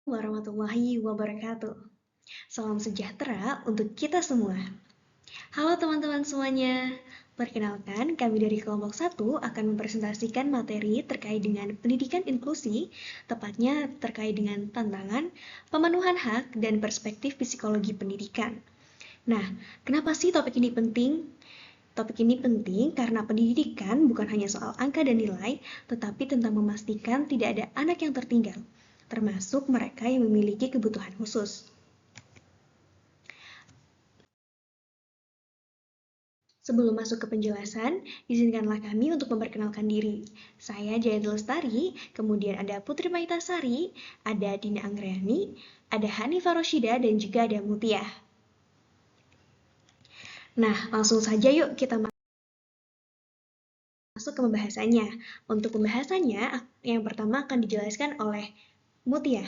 Warahmatullahi wabarakatuh. Salam sejahtera untuk kita semua. Halo teman-teman semuanya. Perkenalkan, kami dari kelompok 1 akan mempresentasikan materi terkait dengan pendidikan inklusi, tepatnya terkait dengan tantangan, pemenuhan hak, dan perspektif psikologi pendidikan. Nah, kenapa sih topik ini penting? Topik ini penting karena pendidikan bukan hanya soal angka dan nilai, tetapi tentang memastikan tidak ada anak yang tertinggal, termasuk mereka yang memiliki kebutuhan khusus. Sebelum masuk ke penjelasan, izinkanlah kami untuk memperkenalkan diri. Saya Jayanti Lestari, kemudian ada Putri Maitasari, ada Dina Anggreni, ada Hanifah Roshida, dan juga ada Mutia. Nah, langsung saja yuk kita masuk ke pembahasannya. Untuk pembahasannya, yang pertama akan dijelaskan oleh Mutia.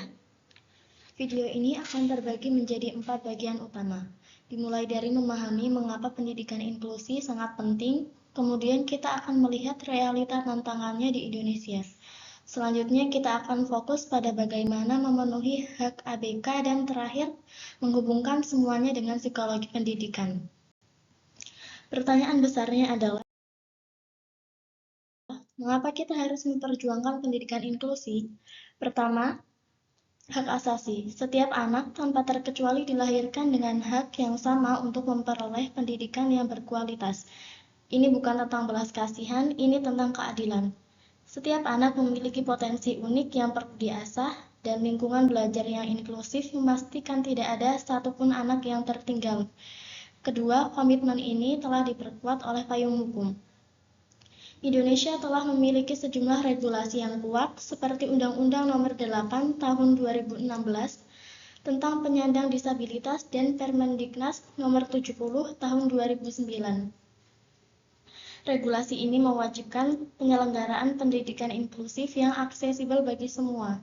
Video ini akan terbagi menjadi 4 bagian utama. Dimulai dari memahami mengapa pendidikan inklusi sangat penting, kemudian kita akan melihat realita tantangannya di Indonesia. Selanjutnya kita akan fokus pada bagaimana memenuhi hak ABK dan terakhir menghubungkan semuanya dengan psikologi pendidikan. Pertanyaan besarnya adalah, mengapa kita harus memperjuangkan pendidikan inklusi? Pertama, hak asasi. Setiap anak tanpa terkecuali dilahirkan dengan hak yang sama untuk memperoleh pendidikan yang berkualitas. Ini bukan tentang belas kasihan, ini tentang keadilan. Setiap anak memiliki potensi unik yang perlu diasah, dan lingkungan belajar yang inklusif memastikan tidak ada satupun anak yang tertinggal. Kedua, komitmen ini telah diperkuat oleh payung hukum. Indonesia telah memiliki sejumlah regulasi yang kuat, seperti Undang-Undang Nomor 8 Tahun 2016 tentang penyandang disabilitas dan Permendiknas Nomor 70 Tahun 2009. Regulasi ini mewajibkan penyelenggaraan pendidikan inklusif yang aksesibel bagi semua.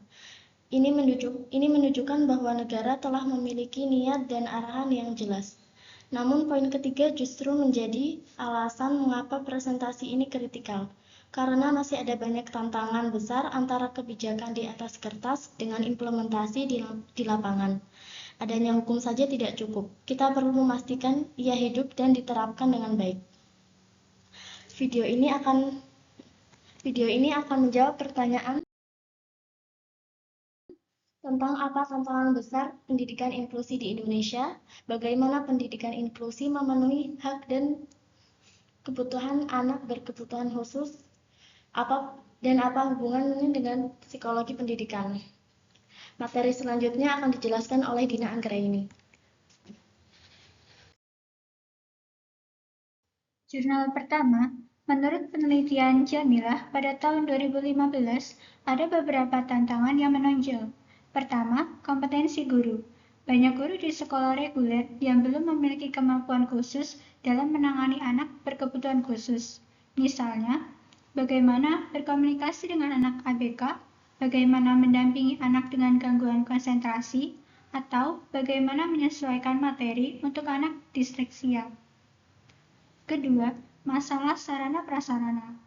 Ini menunjukkan bahwa negara telah memiliki niat dan arahan yang jelas. Namun poin ketiga justru menjadi alasan mengapa presentasi ini kritikal, karena masih ada banyak tantangan besar antara kebijakan di atas kertas dengan implementasi di lapangan. Adanya hukum saja tidak cukup, kita perlu memastikan ia hidup dan diterapkan dengan baik. Video ini akan menjawab pertanyaan tentang apa tantangan besar pendidikan inklusi di Indonesia, bagaimana pendidikan inklusi memenuhi hak dan kebutuhan anak berkebutuhan khusus, dan apa hubungannya dengan psikologi pendidikan. Materi selanjutnya akan dijelaskan oleh Dina Anggraini. Jurnal pertama, menurut penelitian Jamilah pada tahun 2015, ada beberapa tantangan yang menonjol. Pertama, kompetensi guru. Banyak guru di sekolah reguler yang belum memiliki kemampuan khusus dalam menangani anak berkebutuhan khusus. Misalnya, bagaimana berkomunikasi dengan anak ABK, bagaimana mendampingi anak dengan gangguan konsentrasi, atau bagaimana menyesuaikan materi untuk anak disleksia. Kedua, masalah sarana prasarana.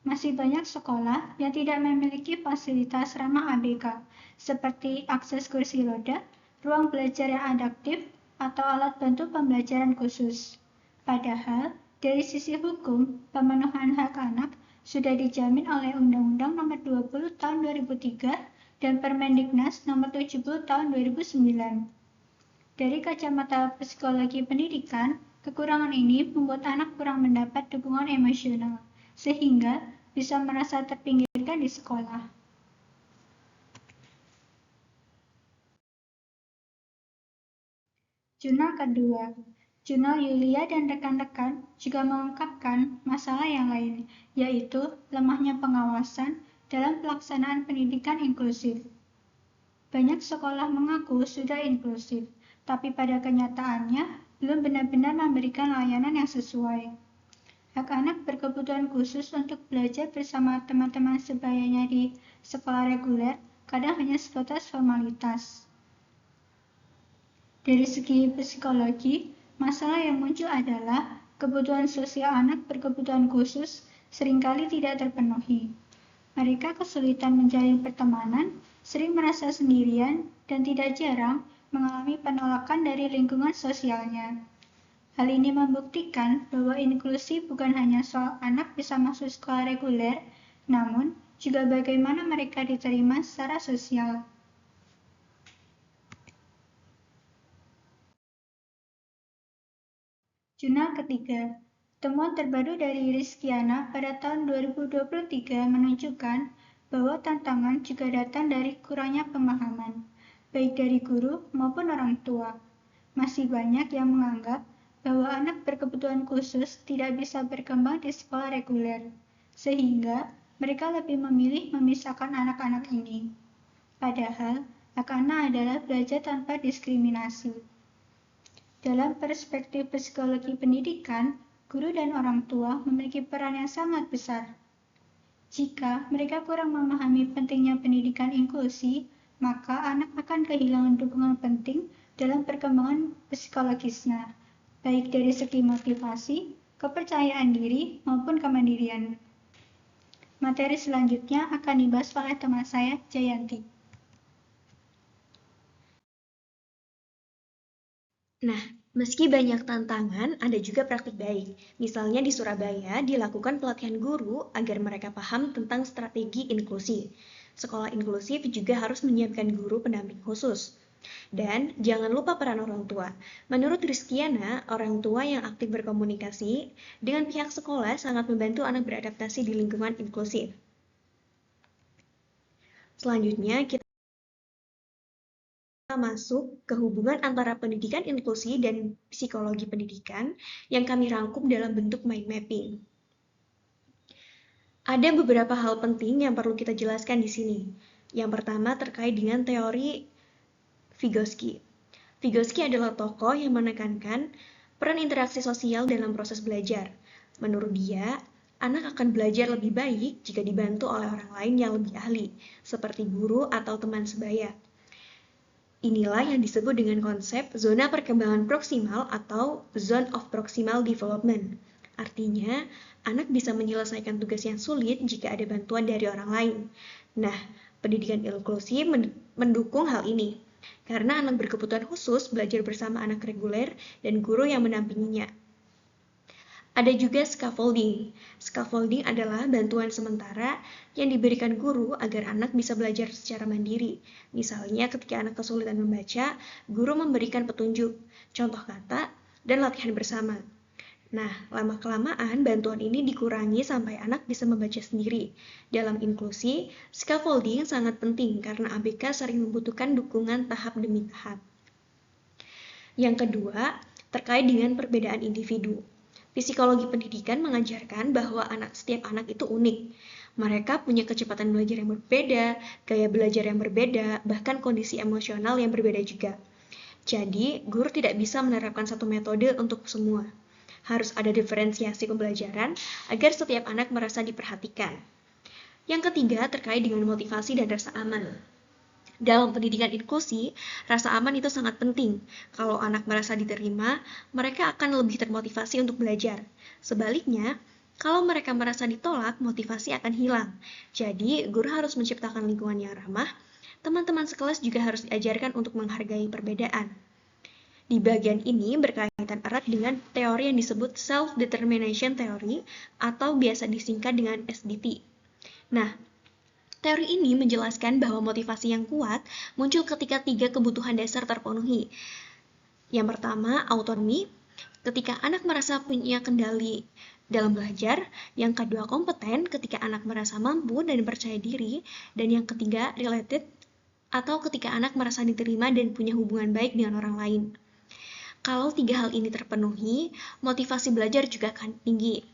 Masih banyak sekolah yang tidak memiliki fasilitas ramah ABK, seperti akses kursi roda, ruang belajar yang adaptif, atau alat bantu pembelajaran khusus. Padahal, dari sisi hukum, pemenuhan hak anak sudah dijamin oleh Undang-Undang Nomor 20 Tahun 2003 dan Permendiknas Nomor 70 Tahun 2009. Dari kacamata psikologi pendidikan, kekurangan ini membuat anak kurang mendapat dukungan emosional, sehingga bisa merasa terpinggirkan di sekolah. Jurnal kedua, Jurnal Yulia dan rekan-rekan juga mengungkapkan masalah yang lain, yaitu lemahnya pengawasan dalam pelaksanaan pendidikan inklusif. Banyak sekolah mengaku sudah inklusif, tapi pada kenyataannya belum benar-benar memberikan layanan yang sesuai. Hak anak berkebutuhan khusus untuk belajar bersama teman-teman sebayanya di sekolah reguler kadang hanya sebatas formalitas. Dari segi psikologi, masalah yang muncul adalah kebutuhan sosial anak berkebutuhan khusus seringkali tidak terpenuhi. Mereka kesulitan menjalin pertemanan, sering merasa sendirian, dan tidak jarang mengalami penolakan dari lingkungan sosialnya. Hal ini membuktikan bahwa inklusi bukan hanya soal anak bisa masuk sekolah reguler, namun juga bagaimana mereka diterima secara sosial. Jurnal ketiga, temuan terbaru dari Rizkyana pada tahun 2023 menunjukkan bahwa tantangan juga datang dari kurangnya pemahaman, baik dari guru maupun orang tua. Masih banyak yang menganggap bahwa anak berkebutuhan khusus tidak bisa berkembang di sekolah reguler, sehingga mereka lebih memilih memisahkan anak-anak ini. Padahal, hak anak adalah belajar tanpa diskriminasi. Dalam perspektif psikologi pendidikan, guru dan orang tua memiliki peran yang sangat besar. Jika mereka kurang memahami pentingnya pendidikan inklusi, maka anak akan kehilangan dukungan penting dalam perkembangan psikologisnya, baik dari segi motivasi, kepercayaan diri, maupun kemandirian. Materi selanjutnya akan dibahas oleh teman saya, Jayanti. Nah, meski banyak tantangan, ada juga praktik baik. Misalnya di Surabaya dilakukan pelatihan guru agar mereka paham tentang strategi inklusi. Sekolah inklusif juga harus menyiapkan guru pendamping khusus. Dan jangan lupa peran orang tua. Menurut Rizkyana, orang tua yang aktif berkomunikasi dengan pihak sekolah sangat membantu anak beradaptasi di lingkungan inklusif. Selanjutnya, kita masuk ke hubungan antara pendidikan inklusi dan psikologi pendidikan yang kami rangkum dalam bentuk mind mapping. Ada beberapa hal penting yang perlu kita jelaskan di sini. Yang pertama terkait dengan teori Vygotsky. Vygotsky adalah tokoh yang menekankan peran interaksi sosial dalam proses belajar. Menurut dia, anak akan belajar lebih baik jika dibantu oleh orang lain yang lebih ahli, seperti guru atau teman sebaya. Inilah yang disebut dengan konsep zona perkembangan proksimal atau zone of proximal development. Artinya, anak bisa menyelesaikan tugas yang sulit jika ada bantuan dari orang lain. Nah, pendidikan inklusi mendukung hal ini, karena anak berkebutuhan khusus belajar bersama anak reguler dan guru yang mendampinginya. Ada juga scaffolding. Scaffolding adalah bantuan sementara yang diberikan guru agar anak bisa belajar secara mandiri. Misalnya ketika anak kesulitan membaca, guru memberikan petunjuk, contoh kata, dan latihan bersama. Nah, lama-kelamaan bantuan ini dikurangi sampai anak bisa membaca sendiri. Dalam inklusi, scaffolding sangat penting karena ABK sering membutuhkan dukungan tahap demi tahap. Yang kedua, terkait dengan perbedaan individu. Psikologi pendidikan mengajarkan bahwa setiap anak itu unik. Mereka punya kecepatan belajar yang berbeda, gaya belajar yang berbeda, bahkan kondisi emosional yang berbeda juga. Jadi, guru tidak bisa menerapkan satu metode untuk semua. Harus ada diferensiasi pembelajaran agar setiap anak merasa diperhatikan. Yang ketiga, terkait dengan motivasi dan rasa aman. Dalam pendidikan inklusi, rasa aman itu sangat penting. Kalau anak merasa diterima, mereka akan lebih termotivasi untuk belajar. Sebaliknya, kalau mereka merasa ditolak, motivasi akan hilang. Jadi, guru harus menciptakan lingkungan yang ramah. Teman-teman sekelas juga harus diajarkan untuk menghargai perbedaan. Di bagian ini berkaitan erat dengan teori yang disebut Self-Determination Theory atau biasa disingkat dengan SDT. Nah, teori ini menjelaskan bahwa motivasi yang kuat muncul ketika 3 kebutuhan dasar terpenuhi. Yang pertama, autonomi, ketika anak merasa punya kendali dalam belajar. Yang kedua, kompeten, ketika anak merasa mampu dan percaya diri. Dan yang ketiga, related, atau ketika anak merasa diterima dan punya hubungan baik dengan orang lain. Kalau 3 hal ini terpenuhi, motivasi belajar juga akan tinggi.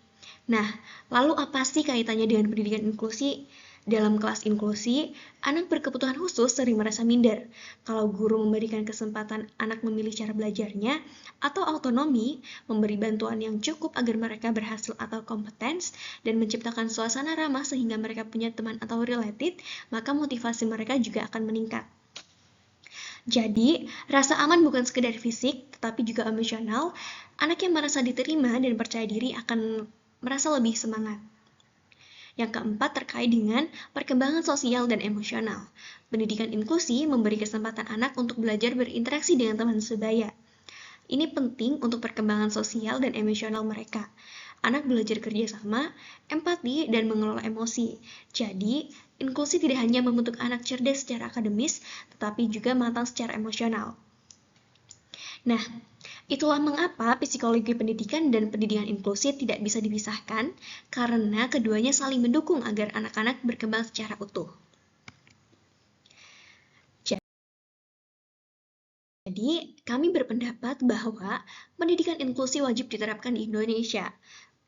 Nah, lalu apa sih kaitannya dengan pendidikan inklusi? Dalam kelas inklusi, anak berkebutuhan khusus sering merasa minder. Kalau guru memberikan kesempatan anak memilih cara belajarnya, atau autonomi, memberi bantuan yang cukup agar mereka berhasil atau kompetens, dan menciptakan suasana ramah sehingga mereka punya teman atau related, maka motivasi mereka juga akan meningkat. Jadi, rasa aman bukan sekedar fisik, tetapi juga emosional. Anak yang merasa diterima dan percaya diri akan merasa lebih semangat. Yang keempat terkait dengan perkembangan sosial dan emosional. Pendidikan inklusi memberi kesempatan anak untuk belajar berinteraksi dengan teman sebaya. Ini penting untuk perkembangan sosial dan emosional mereka. Anak belajar kerjasama, empati, dan mengelola emosi. Jadi, inklusi tidak hanya membentuk anak cerdas secara akademis, tetapi juga matang secara emosional. Nah, itulah mengapa psikologi pendidikan dan pendidikan inklusi tidak bisa dipisahkan, karena keduanya saling mendukung agar anak-anak berkembang secara utuh. Jadi, kami berpendapat bahwa pendidikan inklusi wajib diterapkan di Indonesia.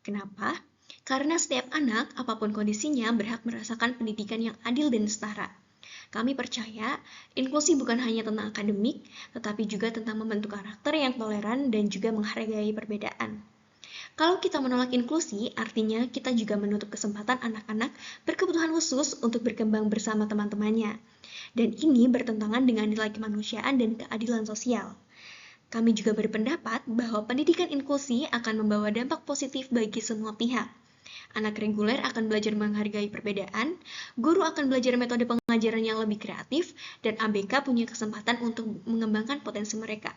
Kenapa? Karena setiap anak, apapun kondisinya, berhak merasakan pendidikan yang adil dan setara. Kami percaya, inklusi bukan hanya tentang akademik, tetapi juga tentang membentuk karakter yang toleran dan juga menghargai perbedaan. Kalau kita menolak inklusi, artinya kita juga menutup kesempatan anak-anak berkebutuhan khusus untuk berkembang bersama teman-temannya. Dan ini bertentangan dengan nilai kemanusiaan dan keadilan sosial. Kami juga berpendapat bahwa pendidikan inklusi akan membawa dampak positif bagi semua pihak. Anak reguler akan belajar menghargai perbedaan, guru akan belajar metode pengajaran yang lebih kreatif, dan ABK punya kesempatan untuk mengembangkan potensi mereka.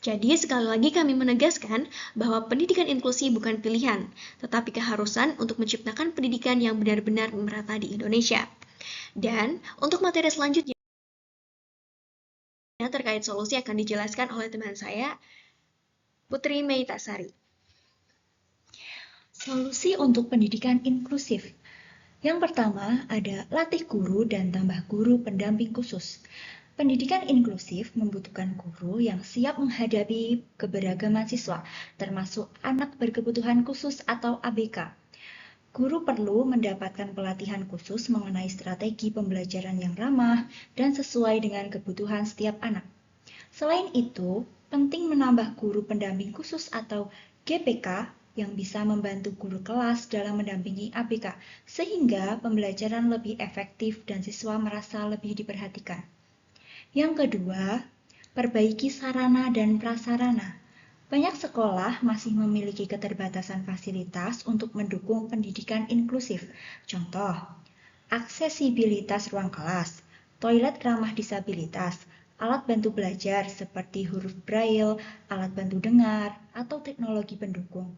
Jadi, sekali lagi kami menegaskan bahwa pendidikan inklusi bukan pilihan, tetapi keharusan untuk menciptakan pendidikan yang benar-benar merata di Indonesia. Dan untuk materi selanjutnya terkait solusi akan dijelaskan oleh teman saya, Putri Meitasari. Solusi untuk pendidikan inklusif. Yang pertama ada latih guru dan tambah guru pendamping khusus. Pendidikan inklusif membutuhkan guru yang siap menghadapi keberagaman siswa, termasuk anak berkebutuhan khusus atau ABK. Guru perlu mendapatkan pelatihan khusus mengenai strategi pembelajaran yang ramah dan sesuai dengan kebutuhan setiap anak. Selain itu, penting menambah guru pendamping khusus atau GPK yang bisa membantu guru kelas dalam mendampingi ABK, sehingga pembelajaran lebih efektif dan siswa merasa lebih diperhatikan. Yang kedua, perbaiki sarana dan prasarana. Banyak sekolah masih memiliki keterbatasan fasilitas untuk mendukung pendidikan inklusif. Contoh, aksesibilitas ruang kelas, toilet ramah disabilitas, alat bantu belajar seperti huruf braille, alat bantu dengar, atau teknologi pendukung.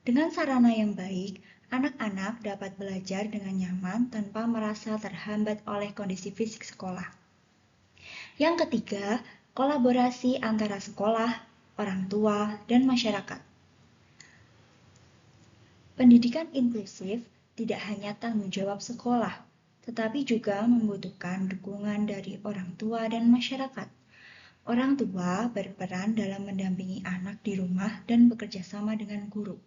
Dengan sarana yang baik, anak-anak dapat belajar dengan nyaman tanpa merasa terhambat oleh kondisi fisik sekolah. Yang ketiga, kolaborasi antara sekolah, orang tua, dan masyarakat. Pendidikan inklusif tidak hanya tanggung jawab sekolah, tetapi juga membutuhkan dukungan dari orang tua dan masyarakat. Orang tua berperan dalam mendampingi anak di rumah dan bekerja sama dengan guru.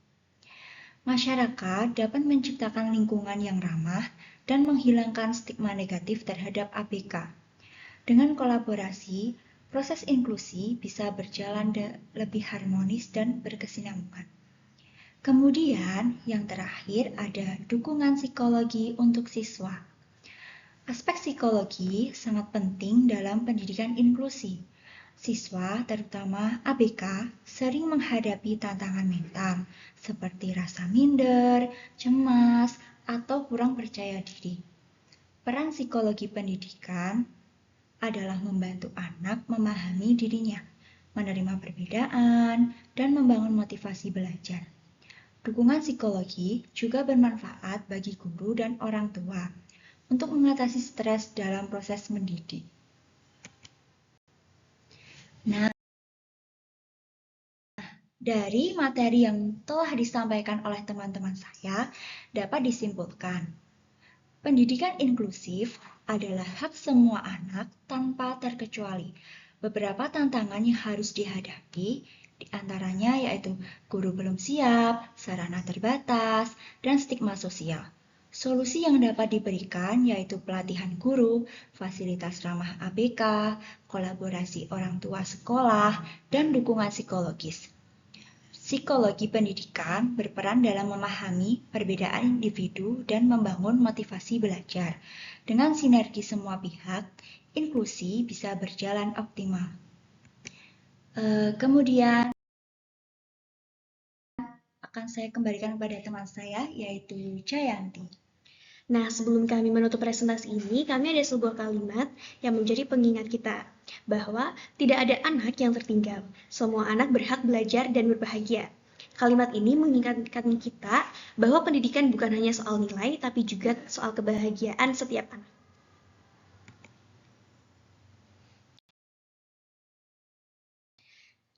Masyarakat dapat menciptakan lingkungan yang ramah dan menghilangkan stigma negatif terhadap ABK. Dengan kolaborasi, proses inklusi bisa berjalan lebih harmonis dan berkesinambungan. Kemudian, yang terakhir ada dukungan psikologi untuk siswa. Aspek psikologi sangat penting dalam pendidikan inklusi. Siswa, terutama ABK, sering menghadapi tantangan mental seperti rasa minder, cemas, atau kurang percaya diri. Peran psikologi pendidikan adalah membantu anak memahami dirinya, menerima perbedaan, dan membangun motivasi belajar. Dukungan psikologi juga bermanfaat bagi guru dan orang tua untuk mengatasi stres dalam proses mendidik. Nah, dari materi yang telah disampaikan oleh teman-teman saya, dapat disimpulkan, pendidikan inklusif adalah hak semua anak tanpa terkecuali. Beberapa tantangan yang harus dihadapi, diantaranya yaitu guru belum siap, sarana terbatas, dan stigma sosial. Solusi yang dapat diberikan yaitu pelatihan guru, fasilitas ramah ABK, kolaborasi orang tua sekolah, dan dukungan psikologis. Psikologi pendidikan berperan dalam memahami perbedaan individu dan membangun motivasi belajar. Dengan sinergi semua pihak, inklusi bisa berjalan Kemudian akan saya kembalikan kepada teman saya, yaitu Jayanti. Nah, sebelum kami menutup presentasi ini, kami ada sebuah kalimat yang menjadi pengingat kita, bahwa tidak ada anak yang tertinggal. Semua anak berhak belajar dan berbahagia. Kalimat ini mengingatkan kita bahwa pendidikan bukan hanya soal nilai, tapi juga soal kebahagiaan setiap anak.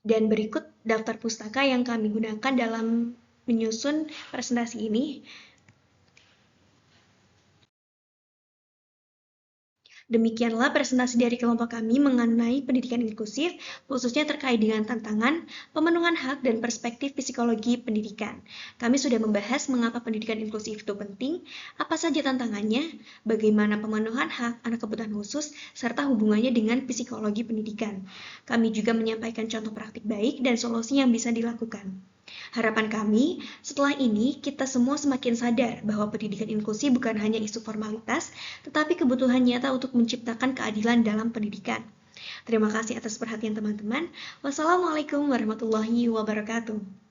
Dan berikut daftar pustaka yang kami gunakan dalam menyusun presentasi ini. Demikianlah presentasi dari kelompok kami mengenai pendidikan inklusif, khususnya terkait dengan tantangan, pemenuhan hak, dan perspektif psikologi pendidikan. Kami sudah membahas mengapa pendidikan inklusif itu penting, apa saja tantangannya, bagaimana pemenuhan hak anak kebutuhan khusus, serta hubungannya dengan psikologi pendidikan. Kami juga menyampaikan contoh praktik baik dan solusi yang bisa dilakukan. Harapan kami, setelah ini kita semua semakin sadar bahwa pendidikan inklusi bukan hanya isu formalitas, tetapi kebutuhan nyata untuk menciptakan keadilan dalam pendidikan. Terima kasih atas perhatian teman-teman. Wassalamualaikum warahmatullahi wabarakatuh.